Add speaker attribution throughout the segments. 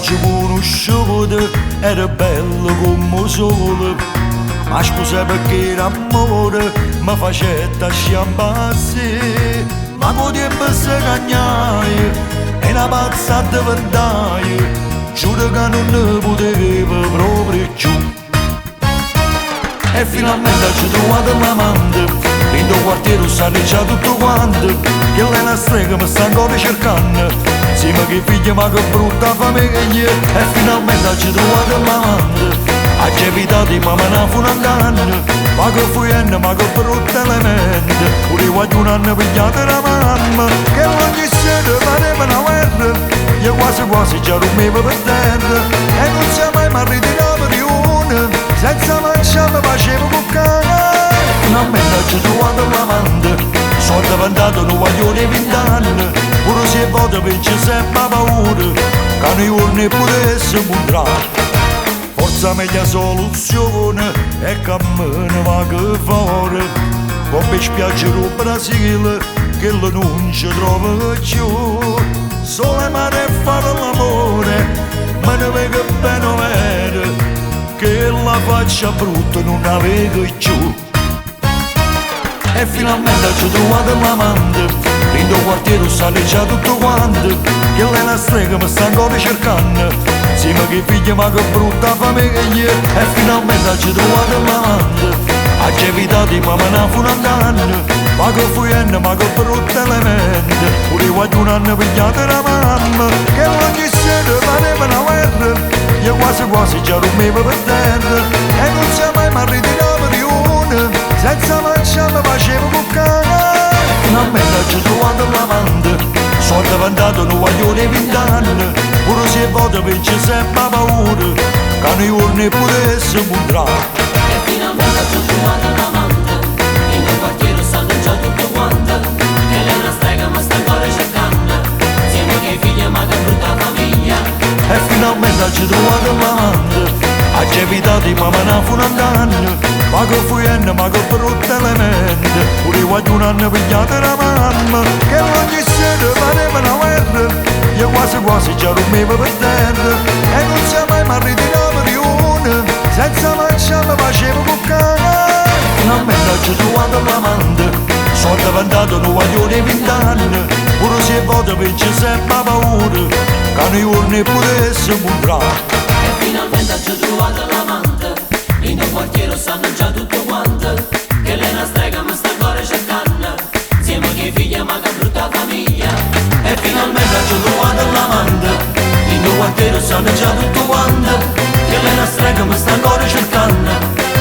Speaker 1: ci conosciuto era bello come il sole, ma scusa perché era amore mi faceva sciambassi, ma con tempo si cagnai e una pazzata vendai, giuro che non ne potevo proprio più. E finalmente ci trovato l'amante, in tuo quartiere stanno già tutto quanto, che lei è una strega mi sta ancora cercando, sì ma che figlia ma che brutta famiglia. E finalmente ci trovato l'amante, ha capitato di mamma non fu un danno, ma che fuienne ma che brutta elemento, pure qualche un anno pigliata la mamma, che ogni sera pareva una guerra, io quasi quasi già dormivo per terra, e non siamo mai marriti in riunione, senza mangiare facevo cuccare. Finalmente ci trovato l'amante, sono diventato un guaglione 20 anni, pure se voto vince sempre paura, che nei giorni potesse mostrare. Forza meglio soluzione è che a me ne va che fare, come spiaggia il Brasile che lo non ci trova più, sole mare e fare l'amore, ma ne vedo bene vero, che la faccia brutta non la vedo più. E finalmente ci trovato l'amante, in tuo quartiere stanno già tutto quanto, che lei è una strega mi sta ancora cercando, sì ma che figlia ma che brutta famiglia. E finalmente ci trovato l'amante, ha capitato di mamma non fu un danno, ma che fuienne ma che brutta elemento, pure qualche un anno pigliata la mamma, che ogni sera pareva una guerra, io quasi quasi già dormivo per terra, e non siamo mai marriti in riunione, senza mangiare facevo cuccare. Finalmente ci trovato l'amante, sono diventato un guaglione 20 anni, pure se voto vince sempre paura, che nei giorni potesse mostrare.
Speaker 2: E finalmente ci trovato l'amante, in tuo quartiere stanno già tutto quanto, che lei è una strega ma sta ancora cercando, siamo che figlia ma che brutta famiglia.
Speaker 1: E finalmente ci trovato l'amante, ha capitato di mamma non fu un danno, ma che fuienne ma che brutta elemento, pure qualche un anno pigliata la mamma, che ogni sera pareva una guerra, io quasi quasi già dormivo per terra, e non siamo mai marriti in riunione, senza mangiare facevo cuccare. Finalmente ci trovato l'amante, sono diventato un guaglione 20 anni, pure se voto vince sempre paura, che nei giorni potesse mostrare.
Speaker 2: E finalmente ci trovato l'amante, in tuo quartiere stanno già tutto quanto, che lei è una strega ma sta ancora cercando, siamo che figlia ma che brutta famiglia.
Speaker 1: E finalmente ci trovato l'amante, in tuo quartiere stanno già tutto quanto, che lei è una strega ma sta ancora cercando,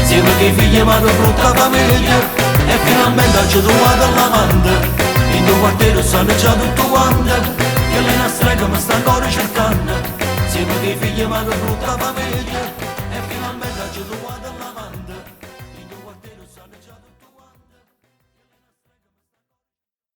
Speaker 1: siamo che figlia ma che brutta famiglia. E finalmente ci trovato l'amante, in tuo quartiere stanno già tutto quanto, che lei è una strega ma sta ancora cercando, siamo che figlia ma che brutta famiglia.